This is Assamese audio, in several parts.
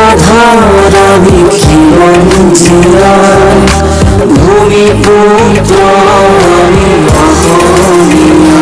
সূত্রধর আমি খিলঞ্জিয়ায় ভূমিপুত্র আমি অহমিয়া।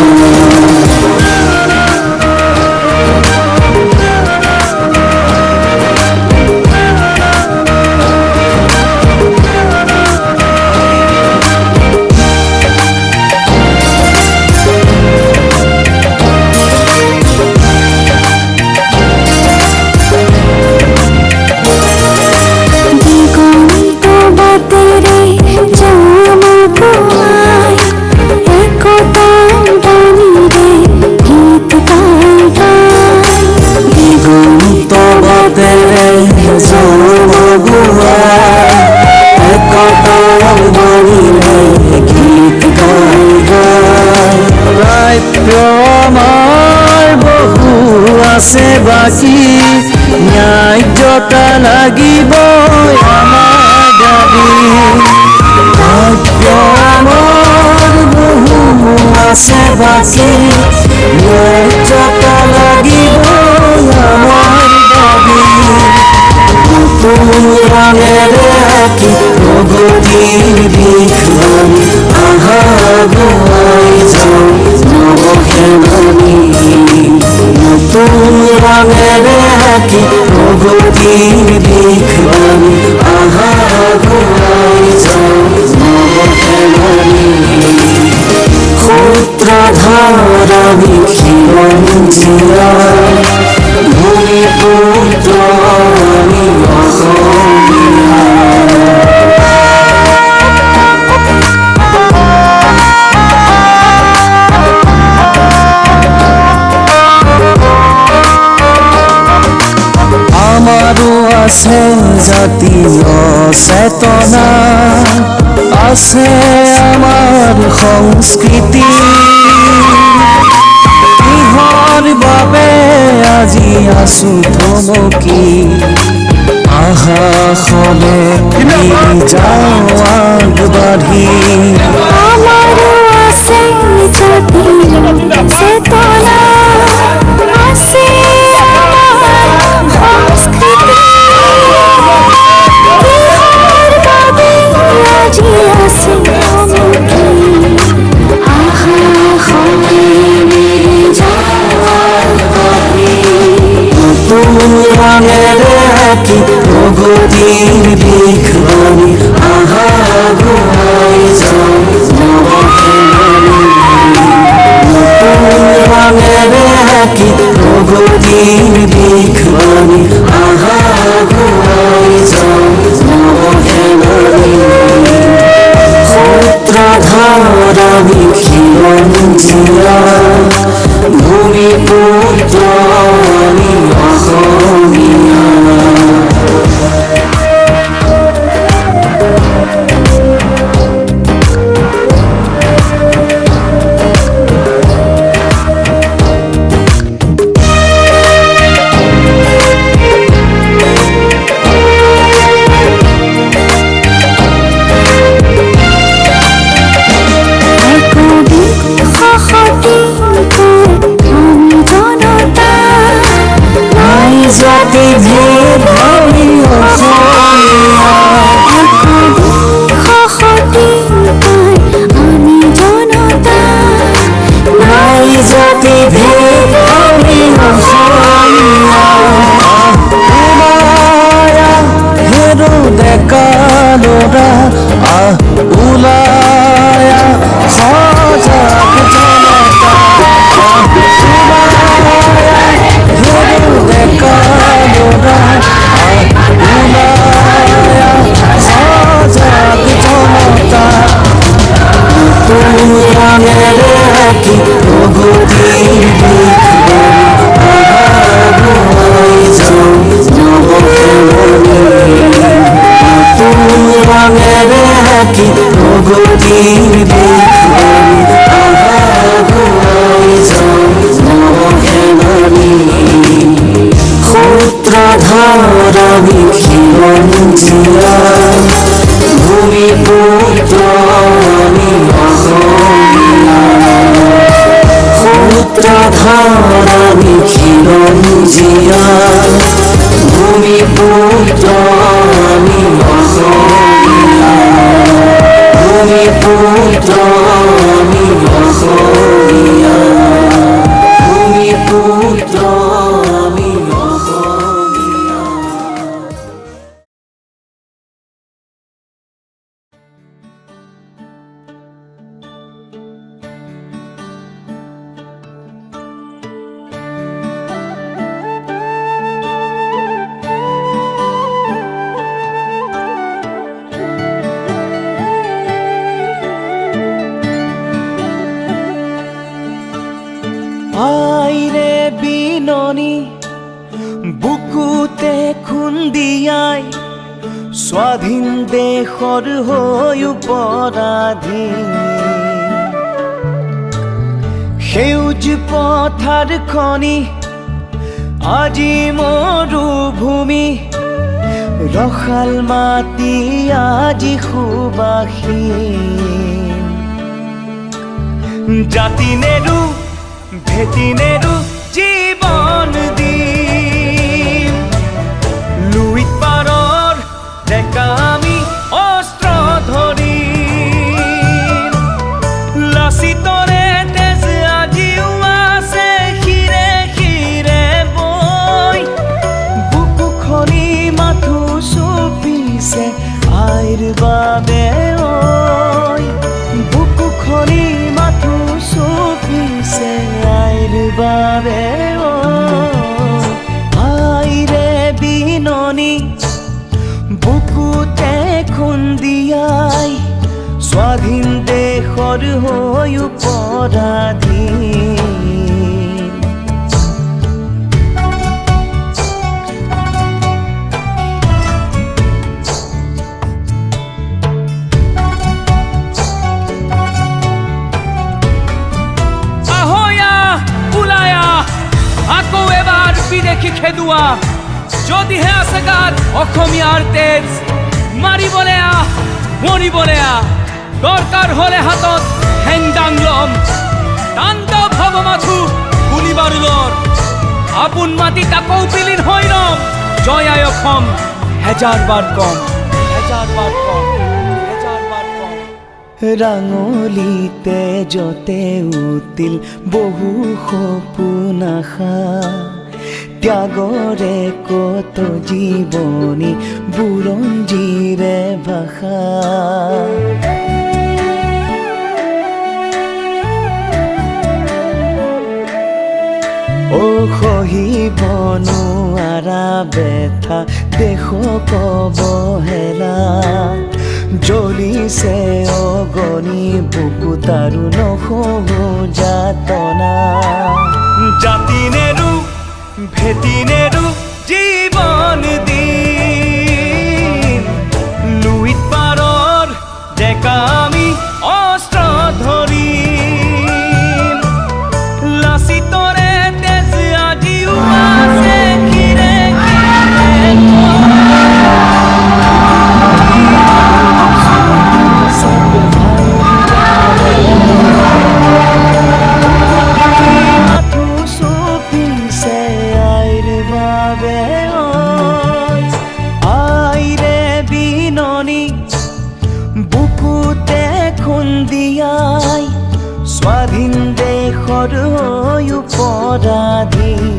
আছে বাকি ন্যায্যতা লাগিব আমার দাবি। আমার বহু আছে বাকি ন্যায্যতা লাগিব আমার দাবি। নতুন রঙের আঁকি প্রগতির বিঘ্রাণী আগুয়াই যাও নবহেমানি। নতুন রঙের আঁকি প্রগতির বিঘ্রাণী আগুয়াই যাও নবহেমানি। সূত্রধর আমি খিলঞ্জিয়ায় ভূমিপুত্র আমি অহমিয়া। আমারও আছে জাতীয় চেতনা, আছে আমাৰ সংস্কৃতি। ইহৰ বাবে আজি আছো থমকি, আহা সবে যাওঁ আগবাঢ়ি। আমাৰো আছে জাতীয় চেতনা, আছে প্রগতির বিঘ্রাণী আগুয়াই যাও নবহেমানি। নতুন রঙের আঁকি প্রগতির বিঘ্রাণী আগুয়াই যাও নবহেমানি। সূত্রধর আমি খিলঞ্জিয়ায় ভূমিপুত্র আমি অহমিয়া। জাতি ভেদ আমি অসমীয়া। আমি জনতা, নাই জাতি ভেদ আমি অসমীয়া। ওলায়া হেরো ডেকা ল'ৰা ওলায়া সজাগ জনতা। হেৰো ডেকা ল'ৰা ওলায়া সজাগ জনতা। নতুন রঙের আঁকি প্রগতির বিঘ্রাণী আগুয়াই যাও নবহেমানি। নতুন রঙের আঁকি প্রগতির বিঘ্রাণী আগুয়াই যাও নবহেমানি। সূত্রধর আমি খিলঞ্জিয়ায় ভূমিপুত্র আমি অহমিয়া। সূত্রধর আমি খিলঞ্জিয়ায় ভূমিপুত্র খুন্দিয়াই স্বাধীন দেশৰ হৈ পৰাধীন সেউজ পথাৰ খনি আজি মৰুভূমি ৰসাল মাটি আজি সুবাসীন জাতি নেৰু ভেটি নেৰু জীৱন দিম লুইত পাৰৰ ডেকা আমি অস্ত্ৰ ধৰিম লাচিতৰে তেজ আজিও আছে শিৰে শিৰে বৈ বুকু খনি মাথো চুপিছে আইৰ বাবে ঐ বুকু খনি মাথো চুপিছে আইৰ বাবে ঐ আইৰে বিননি বুকুতে খুন্দিয়াই স্বাধীন দেশৰ হৈ পৰাধীন আকৌ এবাৰ বিদেশী খেদুৱা যদিহে আছে গাত অসমীয়াৰ তেজ মাৰিবলৈ মৰিবলৈ দৰকাৰ হলে হাতত হেংদাং লম তাণ্ডৱ হব মাথো গুলি বাৰুদৰ আপোন মাটিত আকৌ বিলীন হৈ ৰম জয় আই অসম হেজাৰবাৰ কম হেজাৰবাৰ কম হেজাৰবাৰ কম ৰাঙলিতে যতে উতিল বহু সপোন আশা ত্যাগৰে কত জীৱনী বুৰঞ্জীৰে ভাষা সহিব নোৱাৰা বেথা দেশক অৱহেলা জ্বলিছে অগণি বুকুত আৰু নহো যাতনা জাতি নেৰু ভেটি নেৰু জীৱন দিম লুইত পাৰৰ ডেকা আমি অস্ত্ৰ ধৰিম লাচিতৰে তেজ আজিও আছে শিৰে বুকুতে খুন্দিয়াই স্বাধীন দেশৰ হৈ পৰাধীন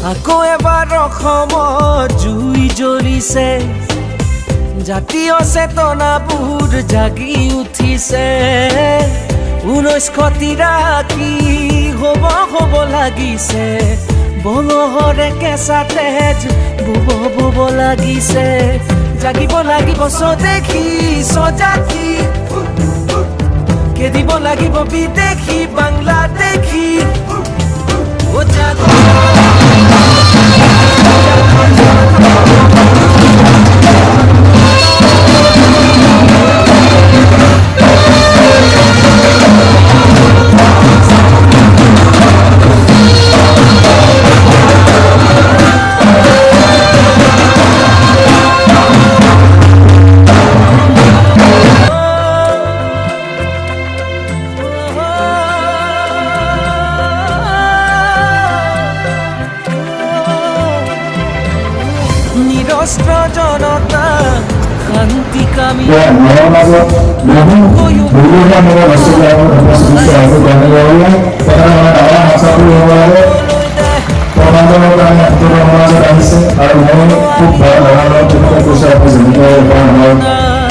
আকৌ এবাৰ অসমত জুই জ্বলিছে জাতীয় চেতনাবোৰ জাগি উঠিছে 1983 হ'ব লাগিছে বলহৰে কেঁচা তেজ বুব লাগিছে জাগিব লাগিব স্বদেশী স্বজাতি খেদিব লাগিব বিদেশী বাংলাদেশী নিৰস্ত্ৰ জনতা শান্তিকামী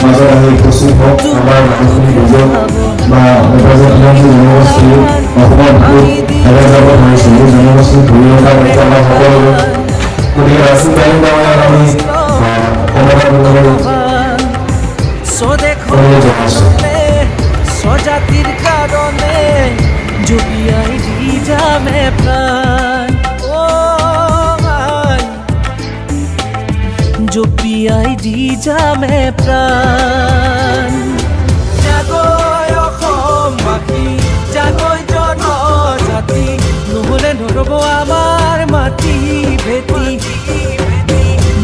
মাজত আহি উপস্থিত হওক আমাৰ মানুহখিনি বুজক বা জনগোষ্ঠী অসমত বহুত হেৰাই যাব ধৰিছে এই জনগোষ্ঠী ধৰি ৰখাৰ ক্ষেত্ৰত আমাৰ সকলোৰে গতিকে ৰাজনীতি আমি স্বজাতিৰ কাৰণে জুবিয়াই দি যামে প্ৰাণ জপিয়াই দি যামে প্ৰাণ জাগৈ অসমবাসী জাগৈ জনজাতি নহ'লে নৰব আমাৰ মাটি ভেটি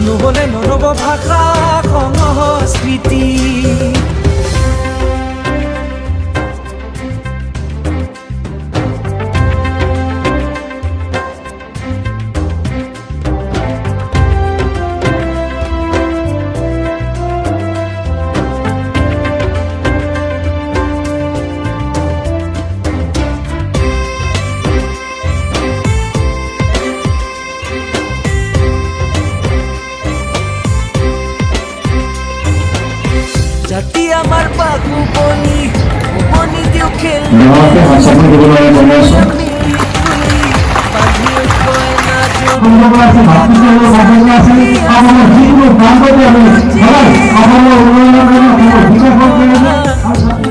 নহ'লে নৰব ভাষা সংস্কৃতি জাতি আমাৰ বাহুবলী উমনি দিওঁ খেল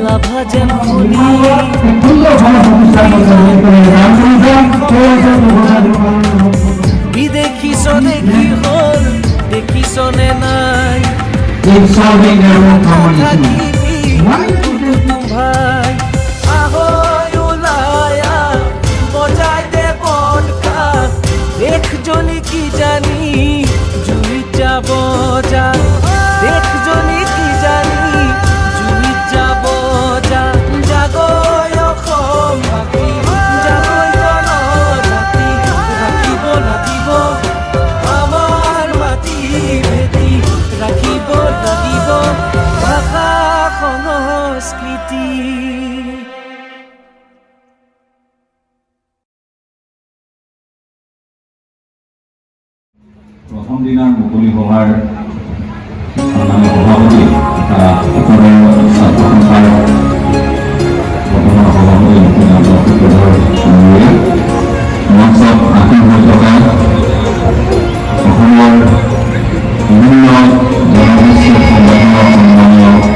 লাভা যেন বিদেশী স্বদেশী হ'ল দেখিছনে নাই ভাই আহৈ ওলায়া বজাই দে বনকা দেখ জনি কি জানি জুইত যাব যা দেখ জনি কি জানি জুইত যাব যা জাগৈ অসমবাসী জাগৈ জনজাতি ৰাখিব লাগিব আমাৰ মাটি ভেটি ৰাখিব লাগিব ভাষা সংস্কৃতি প্ৰথম দিনাৰ মুকলি সভাৰ সভাপতি সকলো ছাত্ৰ সন্থাৰ বৰ্তমান সভাপতি মঞ্চত আসীন হৈ থকা অসমৰ বিভিন্ন জনগোষ্ঠীৰ সংগঠনৰ সন্মানীয়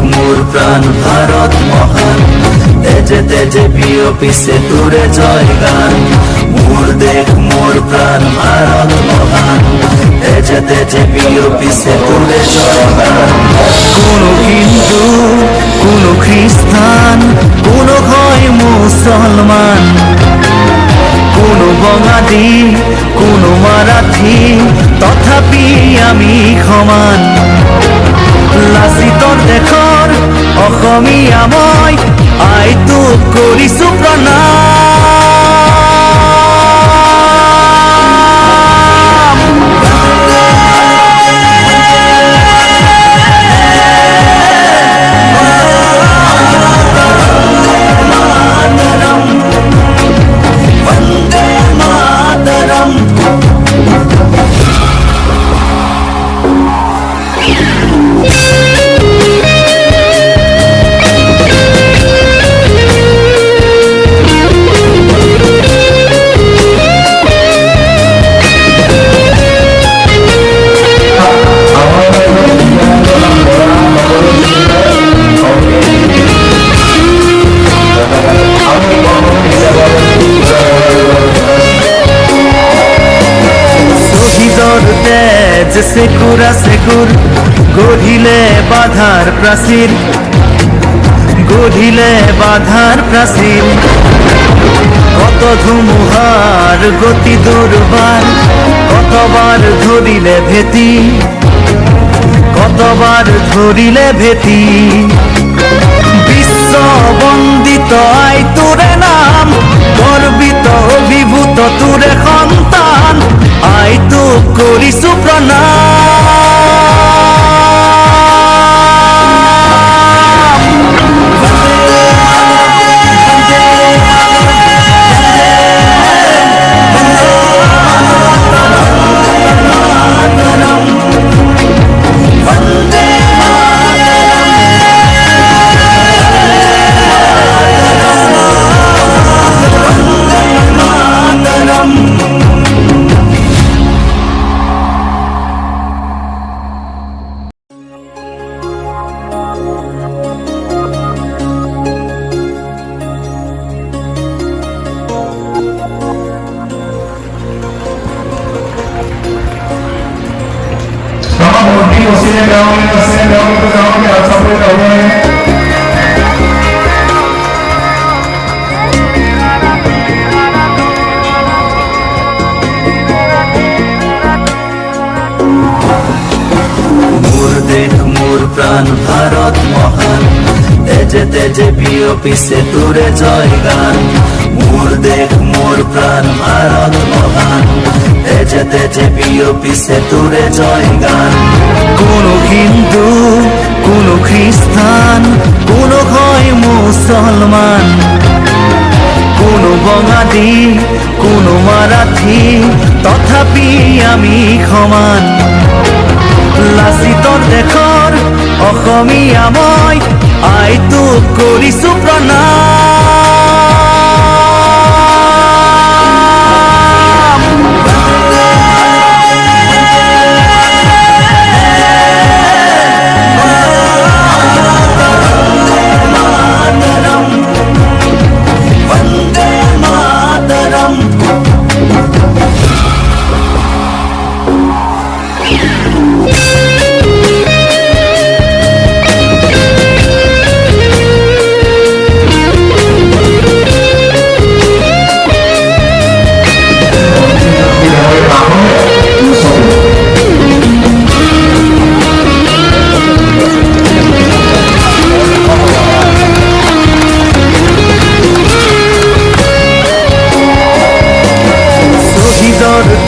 মোৰ প্ৰাণ ভাৰত মহান তেজে তেজে বিয়পিছে তোৰে জয় গান মোৰ দেশ মোৰ প্ৰাণ ভাৰত মহান তেজে তেজে বিয়পিছে তোৰে জয় গান কোনো হিন্দু কোনো খ্ৰীষ্টান কোনো হয় মুছলমান কোনো বঙালী কোনো মাৰাঠী তথাপি আমি সমান লাচিতৰ দেশৰ অসমীয়া মই আইটোক কৰিছো সেকুৰা সেকুৰ গঢ়িলে বাধাৰ প্ৰাচীৰ গঢ়িলে বাধাৰ প্ৰাচীৰ কত ধুমুহাৰ গতি দুৰ্বাৰ কতবাৰ ধৰিলে ভেটি কতবাৰ ধৰিলে ভেতি বিশ্ব বন্দিত আই তোৰে নাম গৰ্বিত অভিভূত তোৰে সন্তান আই তোক কৰিছো প্ৰণাম Sama मूर्ति उसी ने गाँव तो जाओगे आप सब लोग कहोगे মোর দেহ মোর প্রাণ ভারত মহান তেজে তেজে বিয়পিছে তোরে জয় গান মোর দেহ মোর প্রাণ ভারত মহান তেজে তেজে বিয়পিছে তোরে জয় গান কোনো হিন্দু কোনো খ্রিস্টান কোনো হয় মুসলমান কোনো বঙালী কোনো মারাঠী তথাপি আমি সমান লাচিতৰ দেশৰ অসমীয়া মই আই তোক কৰিছো প্ৰণাম বন্দে মাতৰম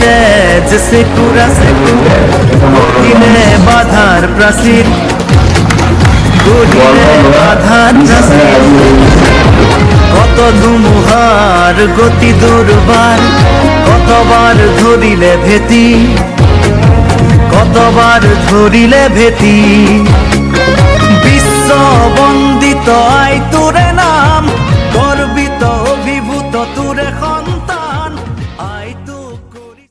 তেজ সেকুরা সেকুরে গড়িলে বাধার প্রাচীর গড়িলে বাধার প্রাচীর কত ধুমুহার গতি দুর্বার কতবার ধরিলে ভেতি কতবার ধরিলে ভেতি বিশ্ব বন্দিত আই তোরে নাম গর্বিত অভিভূত তোরে সন্তান আই তোক করি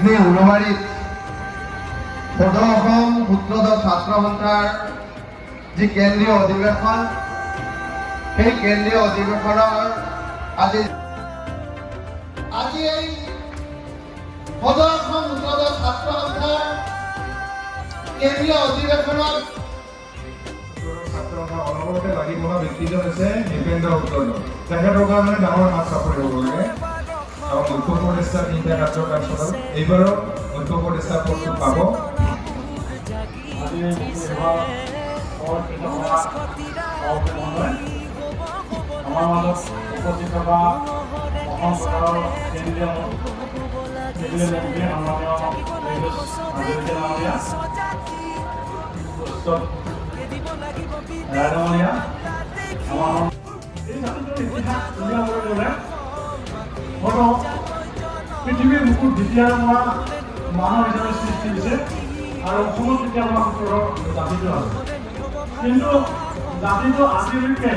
সেই উলুবাৰীত সদৌ অসম সূত্ৰধৰ ছাত্ৰ সন্থাৰ যি কেন্দ্ৰীয় অধিৱেশন, সেই কেন্দ্ৰীয় অধিৱেশনৰ আজি এই সদৌ অসম সূত্ৰধৰ ছাত্ৰ সন্থাৰ কেন্দ্ৰীয় অধিৱেশনত অলপতে লাগি থকা ব্যক্তিজন হৈছে নৃপেন্দ্ৰ সূত্ৰধৰ। তেখেতৰ কাৰণে ডাঙৰ হাত চাপৰি হ'ব লাগে। আৰু মুখ্য উপদেষ্টা তিনিটা কাৰ্যকাল এইবাৰো মুখ্য উপদেষ্টা পদটো পাব। আমাৰ মাজত উপস্থিত থকা অসম চৰকাৰৰ কেন্দ্ৰীয় মন্ত্ৰী মাননীয় হাজৰিকা ডাঙৰীয়া, ৰায়ডঙৰীয়া, আমাৰ এই জাতিটোৰ ইতিহাস উলিয়াবলৈ গ'লে হয়তো পৃথিৱীৰ বুকুত দ্বিতীয়ৰ পৰা মানৱ হিচাপে সৃষ্টি হৈছে আৰু অসমত তেতিয়াৰ পৰা সূত্ৰৰ জাতিটো আছে। কিন্তু জাতিটো আজিলৈকে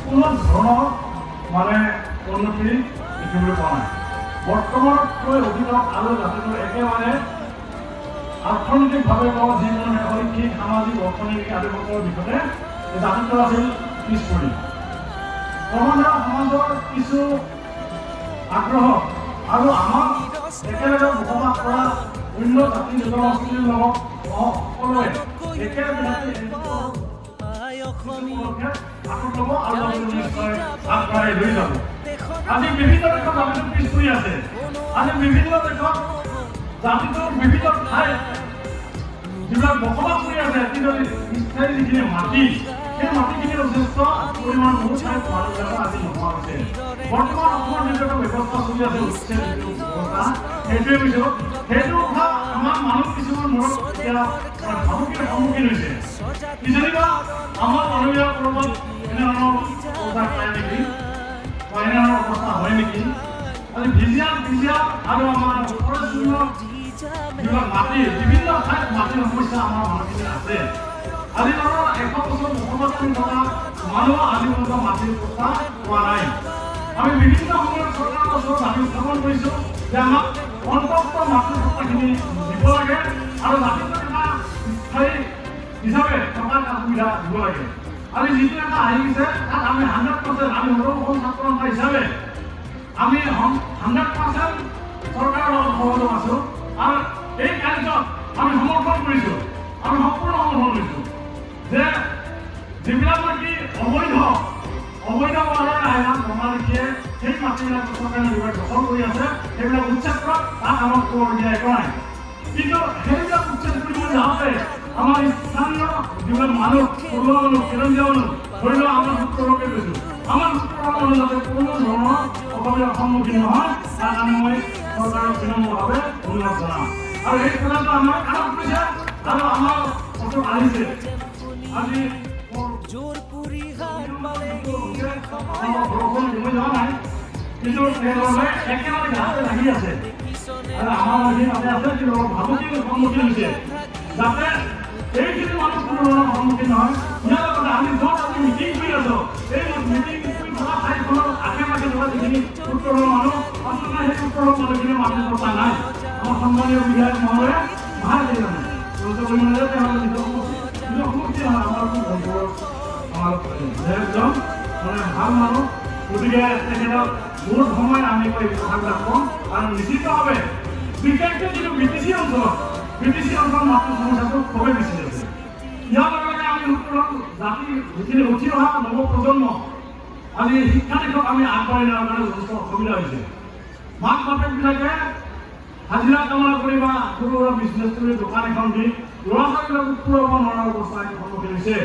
কোনো ধৰণৰ উন্নতি দেখিবলৈ পোৱা নাই। বৰ্তমানতকৈ অধিক আৰু জাতিটো একেবাৰে অৰ্থনৈতিকভাৱে যিকোনো শৈক্ষিক, সামাজিক, অৰ্থনৈতিক আদি সকলৰ দিশতে জাতিটো আছিল পিছ পৰি। ক্ৰমান্বয়ে সমাজৰ কিছু আগ্ৰহ আৰু আমাক একেলগে বসবাস কৰা অন্য জাতি জনগোষ্ঠীৰ লগত সকলোৱে একেলগে আগবঢ়াই লৈ যাব। আজি বিভিন্ন দেশত জাতিটো পিছ পৰি আছে। আজি বিভিন্ন দেশত জাতিটোৰ বিভিন্ন ঠাইত যিবিলাক বসবাস কৰি আছে, কিন্তু স্থায়ী যিখিনি মাটি, সেই মাটিখিনি যথেষ্ট পৰিমাণ বহুত ঠাইত মানুহবিলাকৰ আজি নোহোৱা হৈছে। বৰ্তমান অসমৰ যিটো এটা ব্যৱস্থা চলি আছে, উচ্ছেদ যিটো ব্যৱস্থা, সেইটোৱে কৈছোঁ। সেইটো কথা আমাৰ মানুহ কিছুমান মনত এতিয়া ভাবুকিৰ সন্মুখীন হৈছে। কিজানিবা আমাৰ মানুহবিলাক ক'ৰবাত এনেধৰণৰ অৱস্থা পায় নেকি, বা এনেধৰণৰ অৱস্থা হয় নেকি। আজি ভিজিয়াল আৰু আমাৰ যিবিলাক মাটি, বিভিন্ন ঠাইত মাটিৰ সমস্যা আমাৰ মানুহখিনি আছে। আজি ধৰক 100 বছৰ বসবাস কৰি থকা মানুহ আজি পৰ্যন্ত মাটিৰ কথা পোৱা নাই। আমি বিভিন্ন সময়ত চৰকাৰৰ ওচৰত দাবী উত্থাপন কৰিছোঁ যে আমাক অন্তত মাটিৰ কথাখিনি দিব লাগে আৰু জাতিটোৰ এটা স্থায়ী হিচাপে থকা এটা সুবিধা দিব লাগে। আজি যিটো এটা আহি গৈছে তাত আমি 100% আমি সদৌ অসম ছাত্ৰ সন্থা হিচাপে আমি 100% চৰকাৰৰ লগত সহযোগ আছোঁ আৰু এই কাৰ্যত আমি সমৰ্থন কৰিছোঁ। আমি সম্পূৰ্ণ সমৰ্থন কৰিছোঁ যে যিবিলাক মাটি অবৈধভাৱে আইন প্ৰমাণিকিয়ে সেই মাটিবিলাক চৰকাৰে দখল কৰি আছে, সেইবিলাক উচ্ছেদ কৰক, তাত আমাক ক'বলগীয়া একো নাই। কিন্তু সেইবিলাক উচ্ছেদ কৰিবলৈ যাওঁতে আমাৰ স্থানীয় যিবিলাক মানুহ, থলুৱা মানুহ, কেন্দ্ৰীয় মানুহ, ধৰি লওক আমাৰ সূত্ৰকে কৈছোঁ, আমাৰ সূত্ৰৰ মানুহ যাতে কোনো ধৰণৰ অসুবিধাৰ সন্মুখীন নহয়, তাৰ কাৰণে মই চৰকাৰক বিনম্ৰভাৱে অনুৰোধ জনাম। আৰু এই কথাটো আমাৰ কাণত পৰিছে আৰু আমাৰ ওচৰত আহিছে। আজি বৰষুণ দিব যোৱা নাই, কিন্তু তেওঁলোকে একেবাৰে ঘাটে লাগি আছে আৰু আমাৰ মানুহে তাতে আছে, কিন্তু অলপ ভাবুকিৰ সন্মুখীন হৈছে যাতে এইখিনি মানুহ কোনো ধৰণৰ সন্মুখীন নহয়। ইয়াৰ লগতে আমি য'ত আমি মিটিং কৰি আছোঁ, এই মিটিং কৰি থকা ঠাইখনৰ আশে পাশে থকা যিখিনি উত্তৰৰ মানুহ, আচলতে সেই উত্তৰৰ মানুহখিনি মাটিৰ কথা নাই। আমাৰ সন্মানীয় বিধায়ক মহোদয়ে ভাল কৰিলে তেওঁলোকে তেওঁলোকে নিজৰ সমষ্টি নহয়, আমাৰ বিধায়কজন ভাল মানুহ। গতিকে তেখেতক বহুত সময় আমি এই কথাবিলাক কওঁ আৰু নিশ্চিতভাৱে বিশেষকৈ যিটো বিটিচি অঞ্চল মাটিৰ সমস্যাটো খুবেই বেছি আছে। ইয়াৰ লগে লগে আমি উত্তৰৰ জাতি যিখিনি উঠি অহা নৱপ্ৰজন্ম আজি শিক্ষা দিশত আমি আগবাঢ়ি নিয়াৰ কাৰণে যথেষ্ট অসুবিধা হৈছে। মাক বাপেকবিলাকে হাজিৰা কামনা কৰি বা সৰু সুৰা বিজনেছ কৰি দোকান এখন দি ল'ৰা ছোৱালীবিলাক উত্তৰাব নোৱাৰা অৱস্থাৰ সন্মুখীন হৈছে।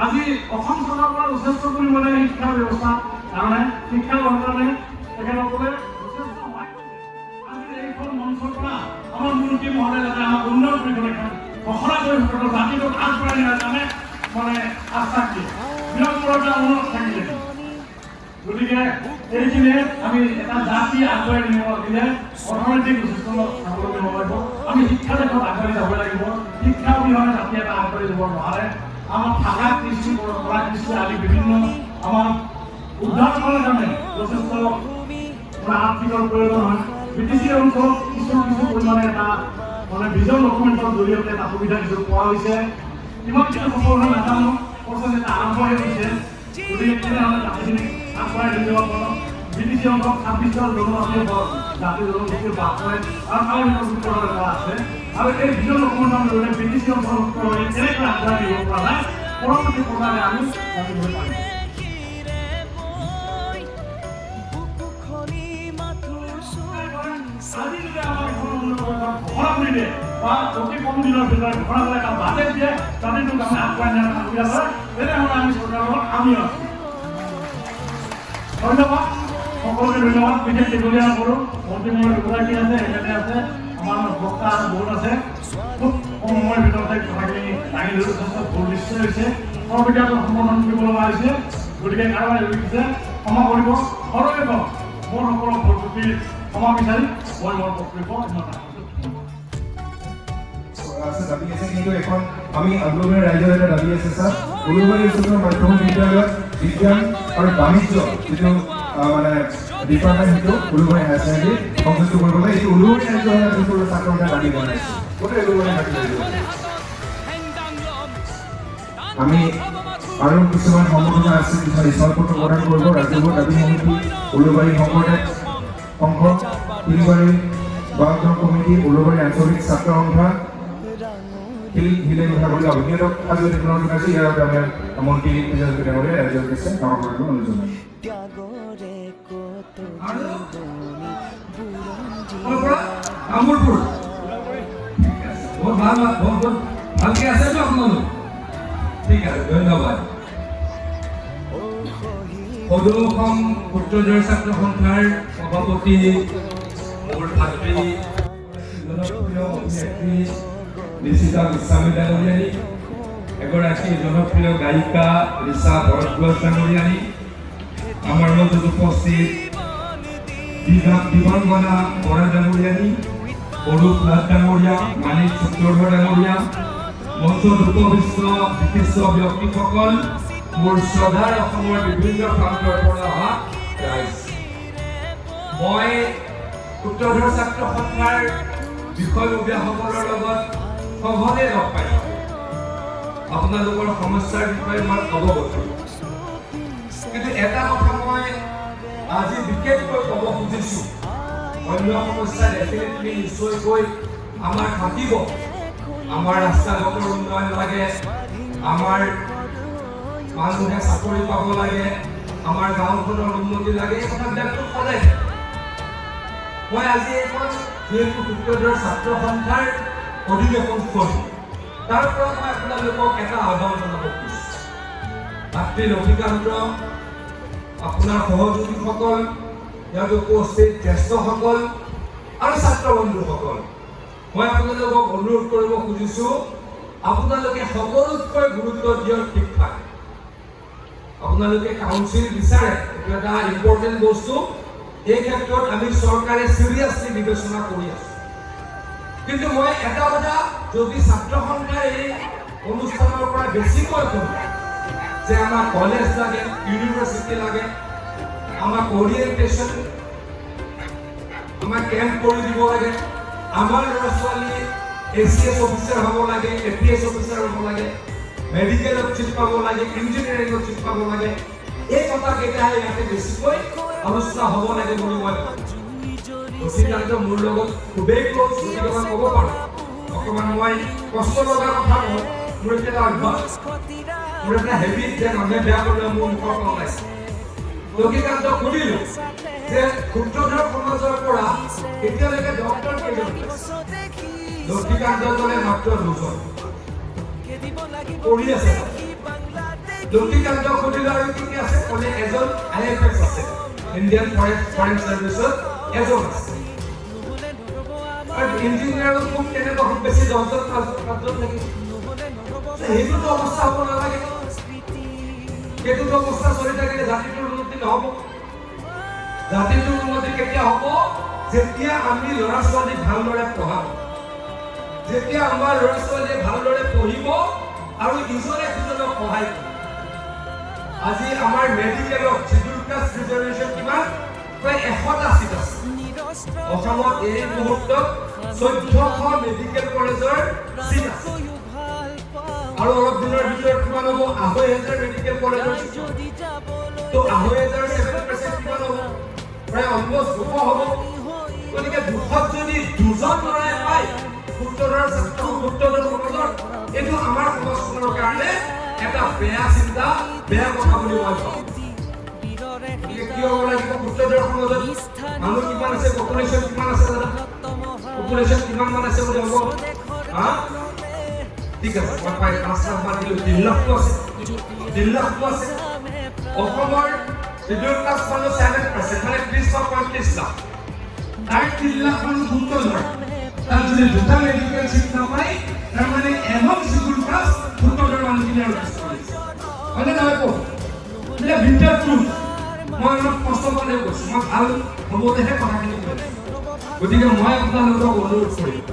আজি অসম চৰকাৰৰ পৰা যথেষ্ট পৰিমাণে শিক্ষা ব্যৱস্থাৰ কাৰণে শিক্ষা লোৱাৰ কাৰণে তেখেতসকলে যথেষ্ট সহায় কৰিছে। আজি এইখন মঞ্চৰ পৰা আমাৰ মন্ত্ৰী মহোদয় যাতে আমাক উন্নয়ন কৰিবলৈ ঘোষণা কৰি জাতিটোক আগবঢ়াই নিয়াৰ কাৰণে আশ্বাস দিয়ে, বিনম্ৰতা অনুৰোধ থাকিলে। গতিকে এইখিনিয়ে আমি এটা জাতি আগুৱাই নিব লাগিলে অৰ্থনৈতিক যথেষ্ট স্বাৱলম্বী হ'ব লাগিব। আমি শিক্ষা দিশত আগবাঢ়ি যাব লাগিব। শিক্ষা অবিহনে জাতি এটা আগবাঢ়ি যাব নোৱাৰে। আমাৰ ভাষা কৃষি পৰম্পৰা কৃষি আদি বিভিন্ন আমাৰ উদ্ধাৰ কৰাৰ কাৰণে যথেষ্ট আৰ্থিকৰ প্ৰয়োজন হয়। বিটিচি অঞ্চল কিছু পৰিমাণে এটা মানে ভিজন ডকুমেণ্টৰ জৰিয়তে এটা সুবিধা কিছু পোৱা হৈছে। ইমান কিছু সকলোৱে নাজানো, প্ৰচেছ এটা আৰম্ভহে হৈছে। গতিকে তেনেহ'লে জাতিখিনি আগবঢ়াই লৈ যাব পাৰোঁ। বিটিচি অঞ্চলত 26টা জনজাতীয় জাতি জনগোষ্ঠীৰ বাস কৰে আৰু তাৰ ভিতৰত এটা আছে। আৰু এই ভিজন ডকুমেণ্টৰ জৰিয়তে বিটিচি অঞ্চলত কেনেকৈ আগবঢ়াই দিব পৰা যায় পৰৱৰ্তী প্ৰকাৰে আমি জানিব পাৰিম। আজি যদি আমাৰ ঘোষণা কৰি দিয়ে বা অতি কম দিনৰ ভিতৰত ঘোষণা কৰি এটা বাজেট দিয়ে, বাজেটটোক আমি আগবঢ়াই নিয়াৰ সুবিধা হয়, তেনেহ'লে আমি চৰকাৰৰ লগত আমি আছোঁ। ধন্যবাদ, সকলোকে ধন্যবাদ। বিশেষ দীঘলীয়া নকৰোঁ, মন্ত্ৰীমণ্ডল দুগৰাকী আছে, এখেতে আছে, আমাৰ বক্তা বহুত আছে। খুব কম সময়ৰ ভিতৰতে কথাখিনি দাঙি ধৰি যথেষ্ট ভুল নিশ্চয় হৈছে। সৰ্ববিধাটো সম্বোধন কৰিব লগা হৈছে। গতিকে কাৰোবাৰ লিখিছে ক্ষমা কৰিব। সৰহে কওক মোৰ সকলো ভুল ত্ৰুটিৰ ক্ষমা বিচাৰি মই মোৰ বক্তব্য দাবী আছে, কিন্তু এখন আমি উলুবাৰী ৰাইজৰ এটা দাবী আছে ছাৰ। উলুবাৰী উচ্চতৰ মাধ্যমিক বিদ্যালয়ত বিজ্ঞান আৰু বাণিজ্য যিটো মানে ডিপাৰ্টমেণ্ট সেইটো উলুবাৰী হায়াৰ ছেকেণ্ডেৰী সংযুক্ত কৰিব লাগে। এইটো উলুবাৰী ৰাইজৰ ছাত্ৰ এটা দাবী জনাইছে। গোটেই উলুবাৰী আমি আৰু কিছুমান সম্বোধনা আছে, কিছুমান স্থলপত্ৰ প্ৰদান কৰিব। ৰাজ্যবোৰ দাবী সমিতি, উলুবাৰী শংকৰদেৱ সংঘ, শিলবাৰী বাগদৰ কমিটি, উলুবাৰী আঞ্চলিক ছাত্ৰ সন্থা, হিলে বিভাগলৈ অভিজ্ঞতা আজি পুনৰ আছে। ইয়াৰ বাবে আমি মন্ত্ৰী ডাঙৰীয়া ৰাজ্যৰ কাছে কাম কৰিব অনুৰোধ জনাইছোঁ। কামৰপুৰ বহুত ভাল, বহুত ভালকে আছে তো আপোনালোক? ঠিক আছে, ধন্যবাদ। সদৌ অসম সূত্ৰধৰ ছাত্ৰ সন্থাৰ সভাপতি মোৰ ভাতৃ জনপ্ৰিয় অভিনেত্ৰী ঋষিতা গোস্বামী ডাঙৰীয়ানী, এগৰাকী জনপ্ৰিয় গায়িকা ঋষা ভৰদ্বাজ ডাঙৰীয়ানী, আমাৰ মাজত উপস্থিত দিবাংগনা বৰা ডাঙৰীয়ানী, অৰূপ নাথ ডাঙৰীয়া, মানিক সূত্ৰধৰ ডাঙৰীয়া, মঞ্চত উপবিষ্ট বিশিষ্ট ব্যক্তিসকল, মোৰ শ্ৰদ্ধাৰ অসমৰ বিভিন্ন প্ৰান্তৰ পৰা অহা ৰাইজ, মই সূত্ৰধৰ ছাত্ৰ সন্থাৰ বিষয়ববীয়াসকলৰ লগত সঘনে লগ পাইছোঁ। আপোনালোকৰ সমস্যাৰ বিষয়ে মই অৱগত, কিন্তু এটা কথা মই আজি বিশেষকৈ ক'ব খুজিছোঁ, অন্য সমস্যা ডেফিনেটলি নিশ্চয়কৈ আমাৰ থাকিব। আমাৰ ৰাস্তা ঘাটৰ উন্নয়ন লাগে, আমাৰ মানুহে চাকৰি পাব লাগে, আমাৰ গাঁওখনৰ উন্নতি লাগে, এই কথাবিলাকতো সদায়। মই আজি এইখন যিহেতু সূত্ৰধৰ ছাত্ৰ সন্থাৰ অধিৱেশনস্থলী, তাৰ পৰা মই আপোনালোকক এটা আহ্বান জনাব খুজিছোঁ। ভাতৃ লক্ষীকান্ত, আপোনাৰ সহযোগীসকল, ইয়াত উপস্থিত জ্যেষ্ঠসকল আৰু ছাত্ৰ বন্ধুসকল, মই আপোনালোকক অনুৰোধ কৰিব খুজিছোঁ, আপোনালোকে সকলোতকৈ গুৰুত্ব দিয়ক শিক্ষা। আপোনালোকে কাউন্সিল বিচাৰে, এইটো এটা ইম্পৰ্টেণ্ট বস্তু। এই ক্ষেত্ৰত আমি চৰকাৰে চিৰিয়াছলি বিবেচনা কৰি আছোঁ। কিন্তু মই এটা কথা, যদি ছাত্ৰ সন্থাৰ এই অনুষ্ঠানৰ পৰা বেছিকৈ কওঁ যে আমাক কলেজ লাগে, ইউনিভাৰ্চিটি লাগে, আমাক অৰিয়েণ্টেশ্যন, আমাক কেম্প কৰি দিব লাগে, আমাৰ ল'ৰা ছোৱালী ACS অফিচাৰ হ'ব লাগে, APS অফিচাৰ হ'ব লাগে, মেডিকেলত চিট পাব লাগে, ইঞ্জিনিয়াৰিঙত চিট পাব লাগে, এই কথাকেইটাহে ইয়াতে বেছিকৈ আলোচনা হ'ব লাগে বুলি মই লক্ষীকান্ত মোৰ লগত খুবেই ক্ল'জ, গতিকে মই ক'ব পাৰোঁ। অকণমান মই কষ্ট লগা কথা কওঁ, মোৰ এটা অভ্যাস, মোৰ এটা হেবিট যে মানুহে বেয়া কৰিলে মোৰ মুখৰ পৰা ওলাইছে। লক্ষীকান্তক সুধিলোঁ যে সূত্ৰধৰ সমাজৰ পৰা এতিয়ালৈকে ডক্টৰ কেইজন? লক্ষীকান্তজনে মাত্ৰ 2জন পঢ়ি আছে। লক্ষীকান্তক সুধিলোঁ আৰু কি কি আছে? ক'লে এজন IFS আছে, ইণ্ডিয়ান ফৰেন চাৰ্ভিচত এজন আছে। আৰু ইঞ্জিনিয়াৰৰ খুব কেনেকুৱা খুব বেছি 10জন 5জন থাকিব। সেইটোতো অৱস্থা হ'ব নালাগে। সেইটোতো অৱস্থা চলি থাকিলে জাতিটোৰ উন্নতি নহ'ব। জাতিটোৰ উন্নতি কেতিয়া হ'ব? যেতিয়া আমি ল'ৰা ছোৱালীক ভালদৰে পঢ়াম, যেতিয়া আমাৰ ল'ৰা ছোৱালীয়ে ভালদৰে পঢ়িব আৰু ইজনে সিজনক সহায় কৰিব। আজি আমাৰ মেডিকেলত চিডুল কাষ্ট ৰিজাৰ্ভেশ্যন কিমান? প্ৰায় 100টা চিট আছে। অসমত এই মুহূৰ্তত 14শ মেডিকেল কলেজৰ চিট আছে আৰু অলপ দিনৰ ভিতৰত কিমান হ'ব 2,500 মেডিকেল কলেজৰ চিট তো 2,500 7% কিমান হ'ব প্ৰায় অলমোষ্ট 200 হ'ব গতিকে 200 যদি দুজন ল'ৰাই পায় উত্তৰৰ ছাত্ৰ উত্তৰৰ কলেজত এইটো আমাৰ সমাজখনৰ কাৰণে এটা বেয়া চিন্তা বেয়া কথা বুলি মই ভাবোঁ কি হ'ব লাগিব উত্তৰৰ কলেজত মানুহ কিমান আছে পপুলেশ্যন কিমান আছে দাদা পপুলেশ্যন কিমান মান আছে বুলি হ'ব হা ঠিক আছে মই পাই 5 লাখ মান দিলো 3 লাখটো আছে 3 লাখটো আছে অসমৰ শিডিউল কাষ্ট মানুহ 7% মানে 30.35 লাখ তাৰ 3 লাখ মানুহ উত্তৰ তাৰ যদি দুটা মেডিকেল চিট নাপায় তাৰ মানে এমক শিডিউল কাষ্ট উত্তৰৰ মানুহখিনি আৰু কাষ্ট কৰিছে হয়নে নহয় কো এতিয়া ভিতৰত ট্ৰুথ মই অলপ কষ্ট কৰি কৈছোঁ মই ভাল হ'বলেহে কথাখিনি কৈছোঁ গতিকে মই আপোনালোকক অনুৰোধ কৰিম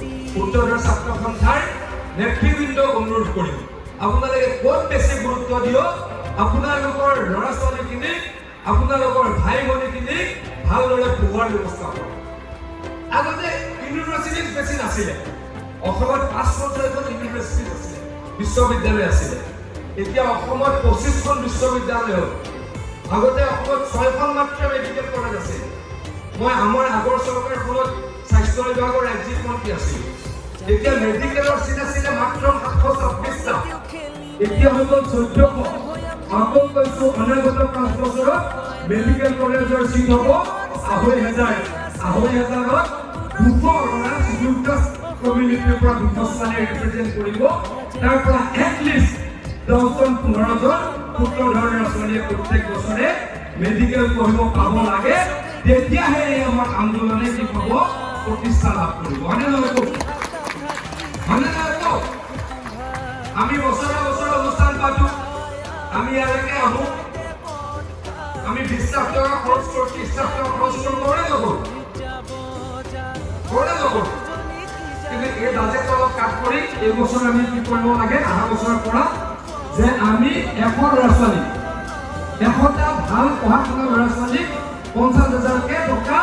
উত্তৰৰ ছাত্ৰ সন্থাৰ নেতৃবৃন্দক অনুৰোধ কৰিম আপোনালোকে ক'ত বেছি গুৰুত্ব দিয়ক আপোনালোকৰ ল'ৰা ছোৱালীখিনিক আপোনালোকৰ ভাই ভনীখিনিক ভালদৰে পঢ়োৱাৰ ব্যৱস্থা কৰক আগতে ইউনিভাৰ্চিটি বেছি নাছিলে অসমত 5-6খন ইউনিভাৰ্চিটি আছিলে বিশ্ববিদ্যালয় আছিলে এতিয়া অসমত 25খন বিশ্ববিদ্যালয় হ'ল আগতে অসমত 6খন মাত্ৰ মেডিকেল কলেজ আছিল মই আমাৰ আগৰ চৰকাৰখনত স্বাস্থ্য বিভাগৰ ৰাজ্যিক মন্ত্ৰী আছিলোঁ এতিয়া মেডিকেলৰ চিট আছিলে মাত্ৰ 726টা এতিয়া হৈ গ'ল 1400 আকৌ কৈছোঁ অনাগত 5 বছৰত মেডিকেল কলেজৰ চিট হ'ব 2,500ত 200 ল'ৰা শিডিউল কাষ্ট কমিউনিটিৰ পৰা 200 ছোৱালী ৰিপ্ৰেজেণ্ট কৰিব তাৰ পৰা এটলিষ্ট 10-15জন উত্তৰ ধৰণৰ ছোৱালীয়ে প্ৰত্যেক বছৰে মেডিকেল পঢ়িব পাব লাগে তেতিয়াহে আমাৰ আন্দোলনে কি হ'ব প্ৰতিষ্ঠা লাভ কৰিব হয়নে নহয় আমি বছৰে বছৰে অনুষ্ঠান পাতো আমি ইয়ালৈকে আহোঁ আমি 20 লাখ টকা খৰচ কৰোঁ 30 লাখ টকা খৰচ কৰোঁ কৰে নকৰোঁ কিন্তু এই বাজেট অলপ কাট কৰি এই বছৰ আমি কি কৰিব লাগে অহা বছৰৰ পৰা যে আমি 100 ল'ৰা ছোৱালী 100টা ভাল পঢ়া শুনা ল'ৰা ছোৱালীক 50,000কে টকা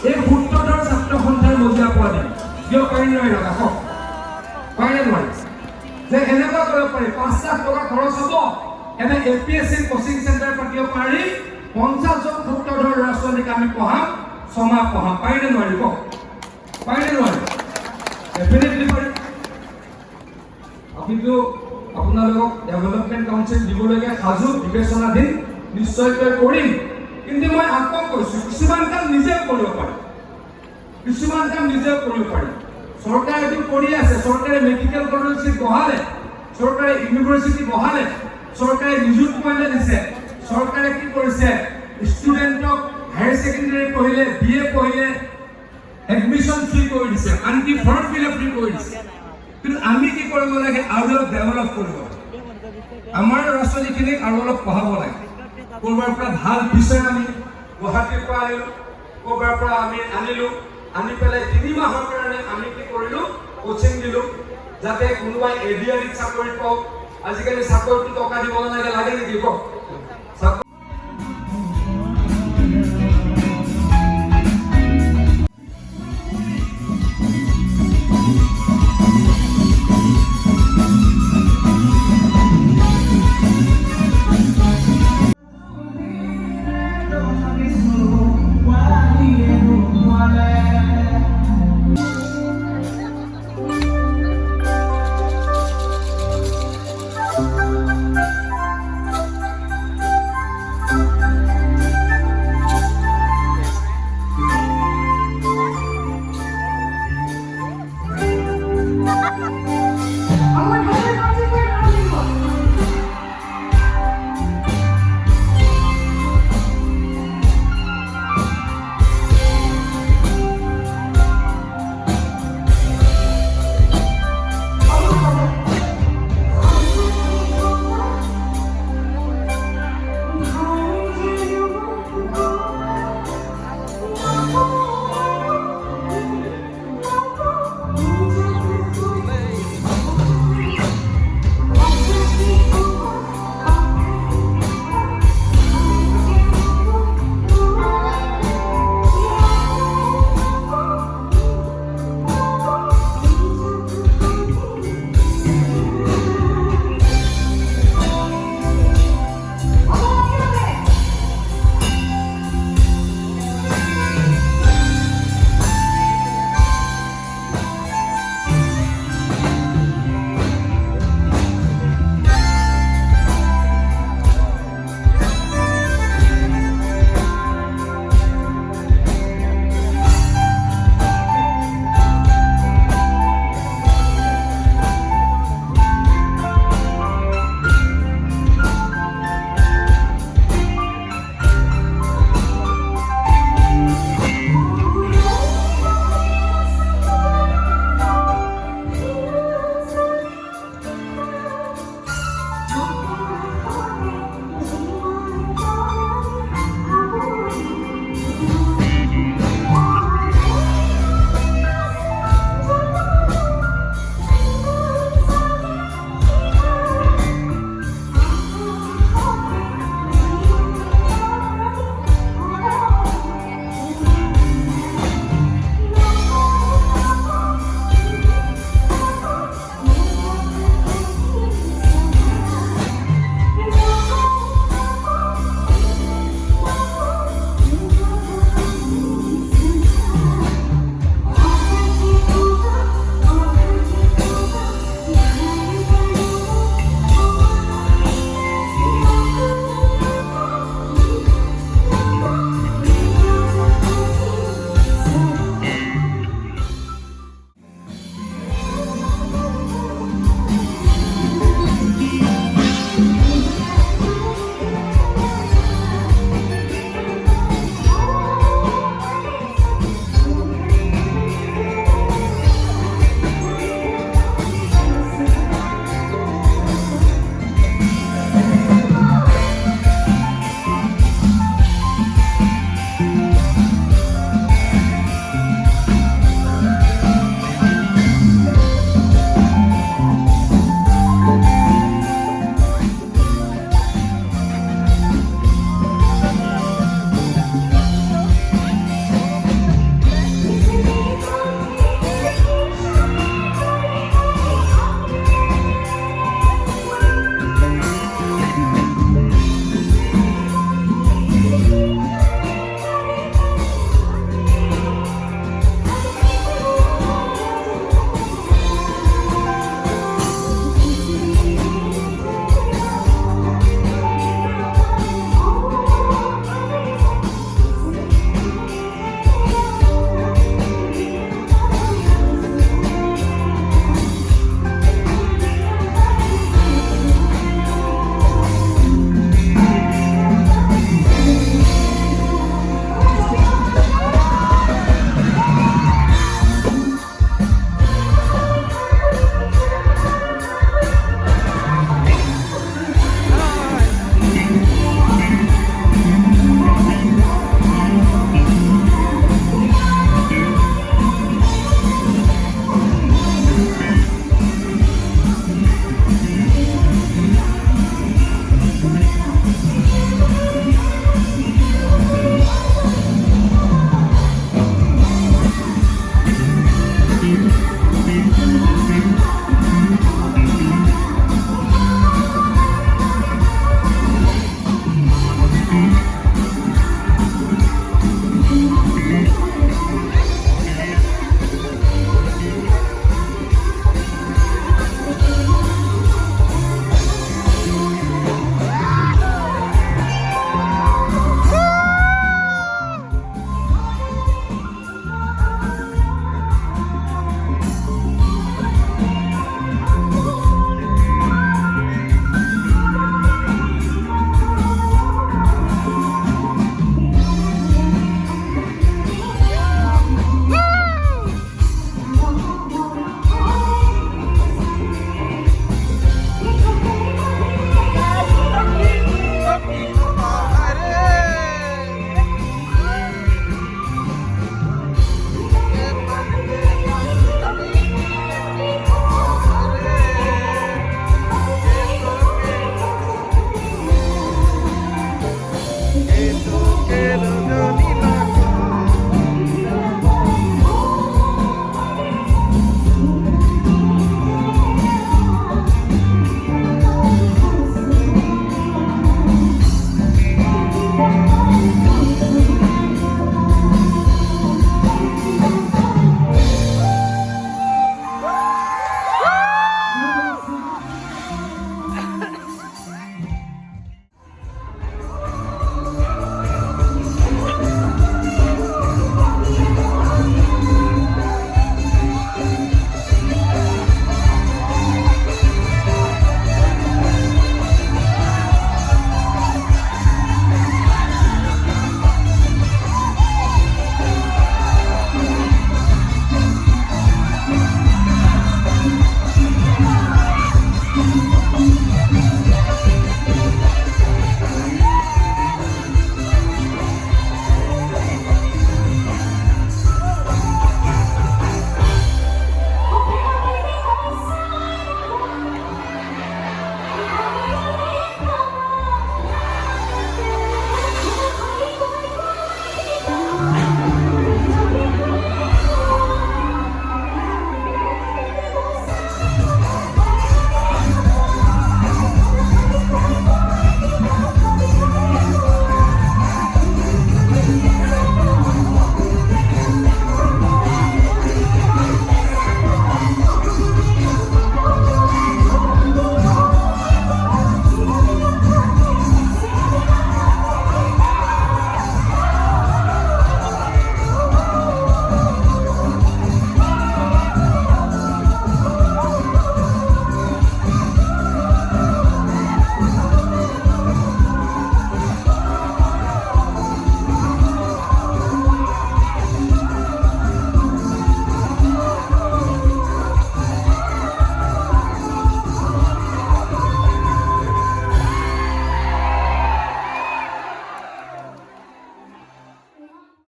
এই উত্তৰৰ ছাত্ৰ সন্থাৰ মজিয়া পোৱা দিম কিয় পাৰি নোৱাৰি ৰাখক পাৰি নোৱাৰি যে এনেকুৱা কৰিব পাৰি 5 লাখ টকা খৰচ হ'ব এনে APSC কোচিং চেণ্টাৰ পাতিব পাৰি 50জন উত্তৰৰ ল'ৰা ছোৱালীক আমি পঢ়াম 6 মাহ পঢ়াম পাৰিনে নোৱাৰি কওক পাৰিনে নোৱাৰি ডেফিনেটলি পাৰি কিন্তু আপোনালোকক ডেভেলপমেণ্ট কাউন্সিল দিবলগীয়া সাজু বিবেচনাধীন নিশ্চয়কৈ কৰিম কিন্তু মই আকৌ কৈছোঁ কিছুমান কাম নিজে কৰিব পাৰি চৰকাৰে এইটো কৰি আছে চৰকাৰে মেডিকেল কলেজ বহালে চৰকাৰে ইউনিভাৰ্চিটি বহালে চৰকাৰে নিযুত মইনা দিছে চৰকাৰে কি কৰিছে ষ্টুডেণ্টক হায়াৰ ছেকেণ্ডেৰী পঢ়িলে BA পঢ়িলে এডমিশ্যন ফ্ৰী কৰি দিছে আনকি ফৰ্ম ফিল আপ ফ্ৰী কৰি দিছে কিন্তু আমি কি কৰিব লাগে আৰু অলপ ডেভেলপ কৰিব লাগে আমাৰ ল'ৰা ছোৱালীখিনিক আৰু অলপ পঢ়াব লাগে ক'ৰবাৰ পৰা ভাল বিষয় আমি গুৱাহাটীৰ পৰা আনিলোঁ ক'ৰবাৰ পৰা আমি আনিলোঁ আনি পেলাই 3 মাহৰ কাৰণে আমি কি কৰিলোঁ কোচিং দিলোঁ যাতে কোনোবাই ADR চাকৰি পাওক আজিকালি চাকৰিটো টকা দিব নালাগে লাগে নেকি কওক